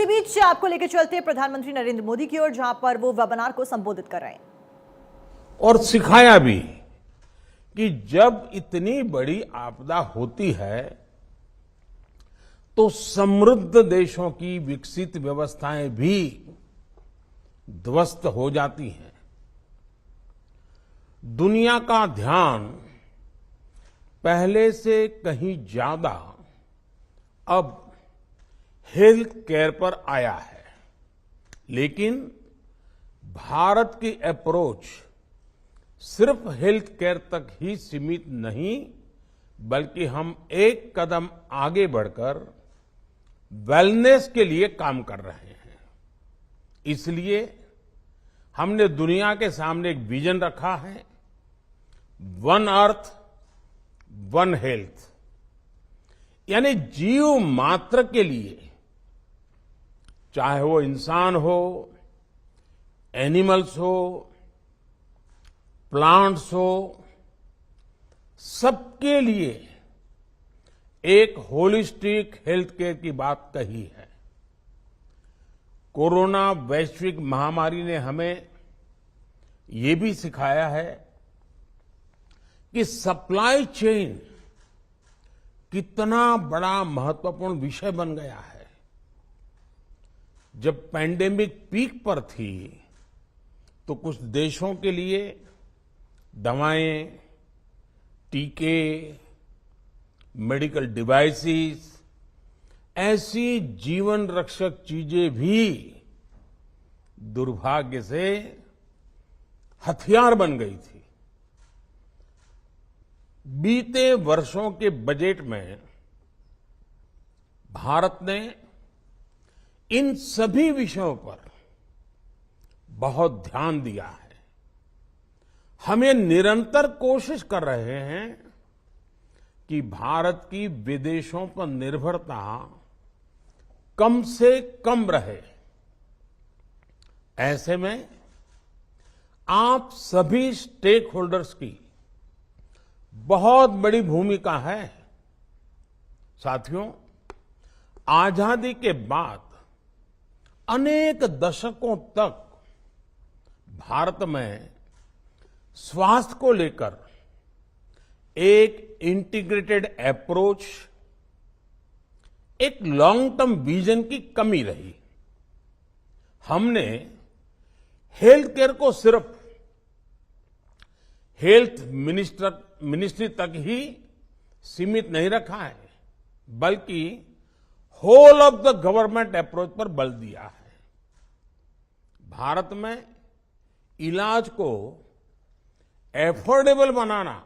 इसी बीच आपको लेकर चलते हैं प्रधानमंत्री नरेंद्र मोदी की ओर, जहां पर वो वेबिनार को संबोधित कर रहे हैं और सिखाया भी कि जब इतनी बड़ी आपदा होती है तो समृद्ध देशों की विकसित व्यवस्थाएं भी ध्वस्त हो जाती हैं। दुनिया का ध्यान पहले से कहीं ज्यादा अब हेल्थ केयर पर आया है, लेकिन भारत की अप्रोच सिर्फ हेल्थ केयर तक ही सीमित नहीं, बल्कि हम एक कदम आगे बढ़कर वेलनेस के लिए काम कर रहे हैं। इसलिए हमने दुनिया के सामने एक विजन रखा है, वन अर्थ वन हेल्थ, यानी जीव मात्र के लिए, चाहे वो इंसान हो, एनिमल्स हो, प्लांट्स हो, सबके लिए एक होलिस्टिक हेल्थ केयर की बात कही है। कोरोना वैश्विक महामारी ने हमें ये भी सिखाया है कि सप्लाई चेन कितना बड़ा महत्वपूर्ण विषय बन गया है। जब पैंडेमिक पीक पर थी तो कुछ देशों के लिए दवाएं, टीके, मेडिकल डिवाइसेस, ऐसी जीवन रक्षक चीजें भी दुर्भाग्य से हथियार बन गई थी। बीते वर्षों के बजट में भारत ने इन सभी विषयों पर बहुत ध्यान दिया है। हमें निरंतर कोशिश कर रहे हैं कि भारत की विदेशों पर निर्भरता कम से कम रहे। ऐसे में आप सभी स्टेक होल्डर्स की बहुत बड़ी भूमिका है। साथियों, आजादी के बाद अनेक दशकों तक भारत में स्वास्थ्य को लेकर एक इंटीग्रेटेड अप्रोच, एक लॉन्ग टर्म विजन की कमी रही। हमने हेल्थ केयर को सिर्फ हेल्थ मिनिस्ट्री तक ही सीमित नहीं रखा है, बल्कि whole of the government approach पर बल दिया है। भारत में इलाज को एफोर्डेबल बनाना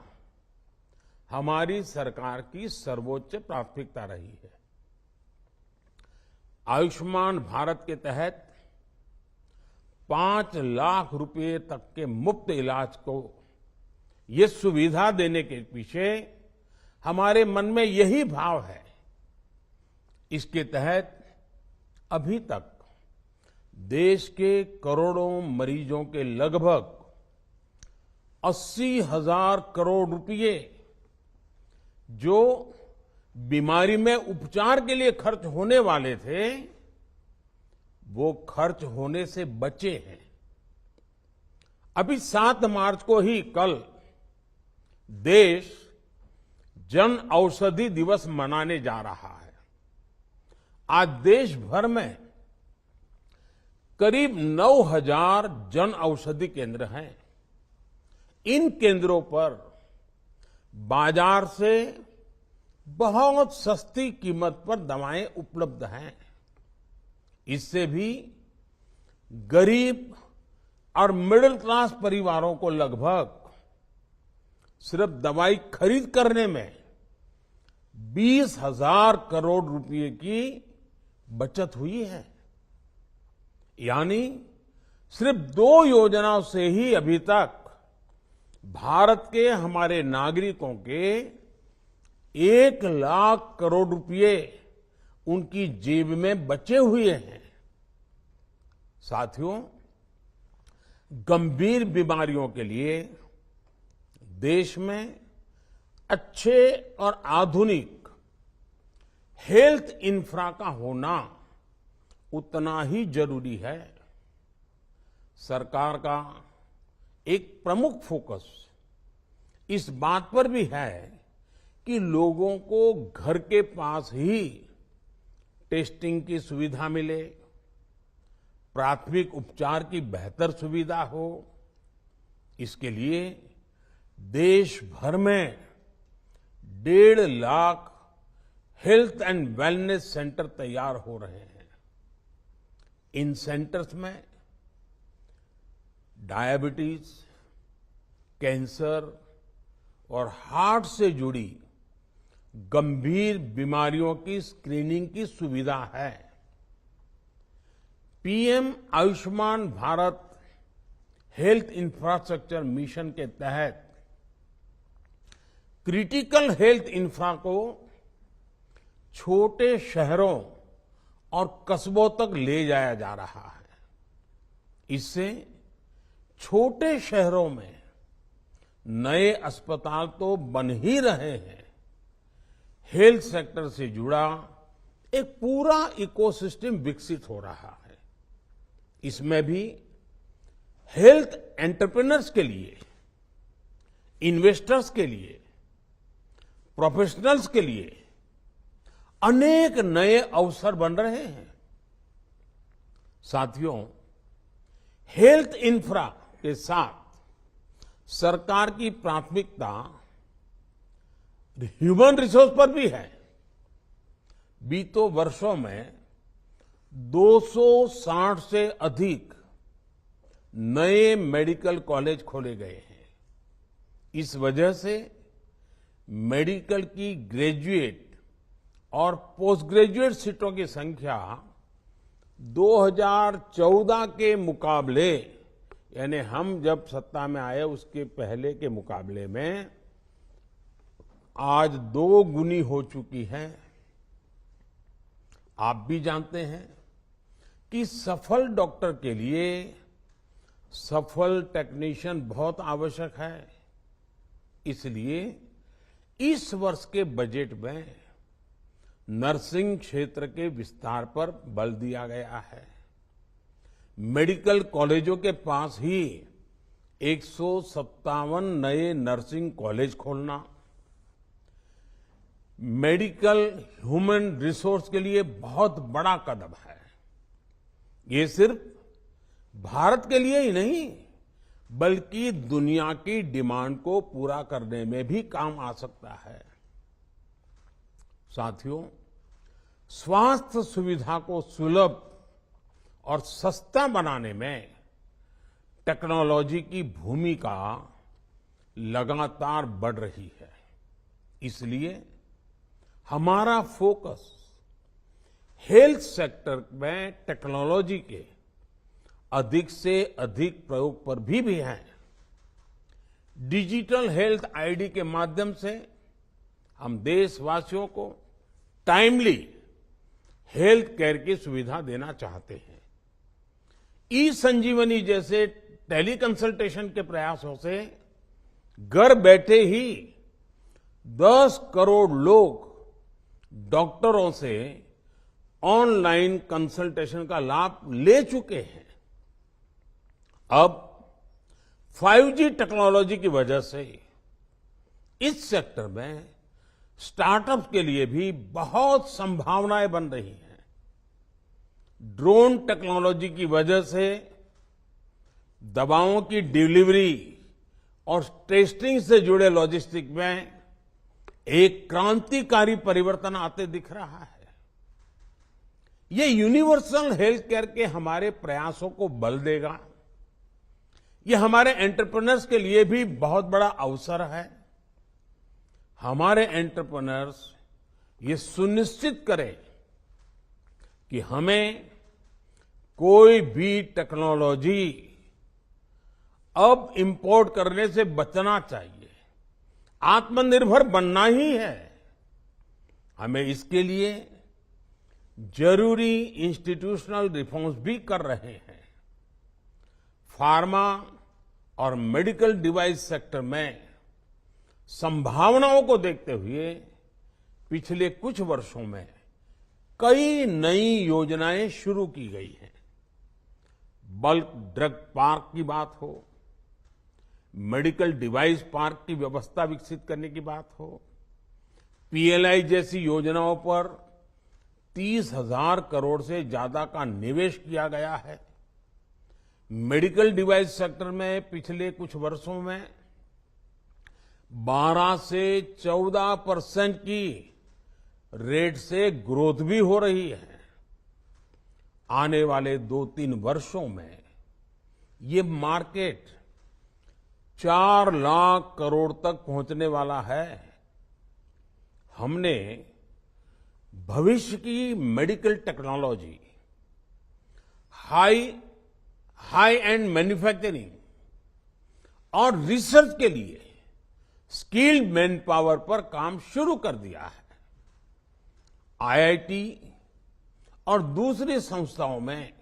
हमारी सरकार की सर्वोच्च प्राथमिकता रही है। आयुष्मान भारत के तहत 5 लाख रुपए तक के मुफ्त इलाज को ये सुविधा देने के पीछे हमारे मन में यही भाव है। इसके तहत अभी तक देश के करोड़ों मरीजों के लगभग 80,000 करोड़ रुपए जो बीमारी में उपचार के लिए खर्च होने वाले थे, वो खर्च होने से बचे हैं। अभी 7 मार्च को ही कल देश जन औषधि दिवस मनाने जा रहा है। आज देश भर में करीब 9,000 जन औषधि केंद्र हैं। इन केंद्रों पर बाजार से बहुत सस्ती कीमत पर दवाएं उपलब्ध हैं। इससे भी गरीब और मिडिल क्लास परिवारों को लगभग सिर्फ दवाई खरीद करने में 20,000 करोड़ रुपए की बचत हुई है। यानी सिर्फ 2 योजनाओं से ही अभी तक भारत के हमारे नागरिकों के 1 लाख करोड़ रुपए उनकी जेब में बचे हुए हैं। साथियों, गंभीर बीमारियों के लिए देश में अच्छे और आधुनिक हेल्थ इंफ्रा का होना उतना ही जरूरी है। सरकार का एक प्रमुख फोकस इस बात पर भी है कि लोगों को घर के पास ही टेस्टिंग की सुविधा मिले, प्राथमिक उपचार की बेहतर सुविधा हो। इसके लिए देश भर में 1.5 lakh health and wellness centre तैयार हो रहे हैं। इन सेंटर्स में डायबिटीज, कैंसर और हार्ट से जुड़ी गंभीर बीमारियों की स्क्रीनिंग की सुविधा है। PM Ayushman Bharat health infrastructure mission के तहत क्रिटिकल हेल्थ इंफ्रा को छोटे शहरों और कस्बों तक ले जाया जा रहा है। इससे छोटे शहरों में नए अस्पताल तो बन ही रहे हैं, हेल्थ सेक्टर से जुड़ा एक पूरा इकोसिस्टम विकसित हो रहा है। इसमें भी हेल्थ एंटरप्रेन्योर्स के लिए, इन्वेस्टर्स के लिए, प्रोफेशनल्स के लिए अनेक नए अवसर बन रहे हैं। साथियों, हेल्थ इंफ्रा के साथ सरकार की प्राथमिकता ह्यूमन रिसोर्स पर भी है। बीते वर्षों में 260 से अधिक नए मेडिकल कॉलेज खोले गए हैं। इस वजह से मेडिकल की ग्रेजुएट और पोस्ट ग्रेजुएट सीटों की संख्या 2014 के मुकाबले, यानी हम जब सत्ता में आए उसके पहले के मुकाबले में आज 2 गुनी हो चुकी है। आप भी जानते हैं कि सफल डॉक्टर के लिए सफल टेक्नीशियन बहुत आवश्यक है। इसलिए इस वर्ष के बजट में नर्सिंग क्षेत्र के विस्तार पर बल दिया गया है। मेडिकल कॉलेजों के पास ही 157 नए नर्सिंग कॉलेज खोलना, मेडिकल ह्यूमन रिसोर्स के लिए बहुत बड़ा कदम है। ये सिर्फ भारत के लिए ही नहीं, बल्कि दुनिया की डिमांड को पूरा करने में भी काम आ सकता है। साथियों, स्वास्थ्य सुविधा को सुलभ और सस्ता बनाने में टेक्नोलॉजी की भूमिका लगातार बढ़ रही है। इसलिए हमारा फोकस हेल्थ सेक्टर में टेक्नोलॉजी के अधिक से अधिक प्रयोग पर भी है। डिजिटल हेल्थ आईडी के माध्यम से हम देशवासियों को टाइमली हेल्थ केयर की सुविधा देना चाहते हैं। ई संजीवनी जैसे टेली कंसल्टेशन के प्रयासों से घर बैठे ही 10 करोड़ लोग डॉक्टरों से ऑनलाइन कंसल्टेशन का लाभ ले चुके हैं। अब 5G टेक्नोलॉजी की वजह से इस सेक्टर में स्टार्टअप्स के लिए भी बहुत संभावनाएं बन रही हैं। ड्रोन टेक्नोलॉजी की वजह से दवाओं की डिलीवरी और टेस्टिंग से जुड़े लॉजिस्टिक में एक क्रांतिकारी परिवर्तन आते दिख रहा है। ये यूनिवर्सल हेल्थ केयर के हमारे प्रयासों को बल देगा। ये हमारे एंटरप्रेन्योर्स के लिए भी बहुत बड़ा अवसर है। हमारे एंटरप्रेन्योर्स ये सुनिश्चित करें कि हमें कोई भी टेक्नोलॉजी अब इंपोर्ट करने से बचना चाहिए। आत्मनिर्भर बनना ही है। हमें इसके लिए जरूरी इंस्टीट्यूशनल रिफॉर्म्स भी कर रहे हैं। फार्मा और मेडिकल डिवाइस सेक्टर में संभावनाओं को देखते हुए पिछले कुछ वर्षों में कई नई योजनाएं शुरू की गई हैं। बल्क ड्रग पार्क की बात हो, मेडिकल डिवाइस पार्क की व्यवस्था विकसित करने की बात हो, पीएलआई जैसी योजनाओं पर 30,000 करोड़ से ज्यादा का निवेश किया गया है। मेडिकल डिवाइस सेक्टर में पिछले कुछ वर्षों में 12 से 14% की रेट से ग्रोथ भी हो रही है। आने वाले 2-3 वर्षों में ये मार्केट 4 लाख करोड़ तक पहुंचने वाला है। हमने भविष्य की medical technology, high and manufacturing और रिसर्च के लिए स्किल्ड मैन पावर पर काम शुरू कर दिया है। आईआईटी और दूसरी संस्थाओं में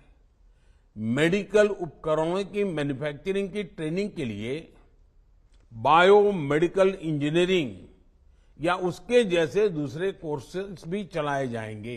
मेडिकल उपकरणों की मैन्युफैक्चरिंग की ट्रेनिंग के लिए बायोमेडिकल इंजीनियरिंग या उसके जैसे दूसरे कोर्सेज भी चलाए जाएंगे।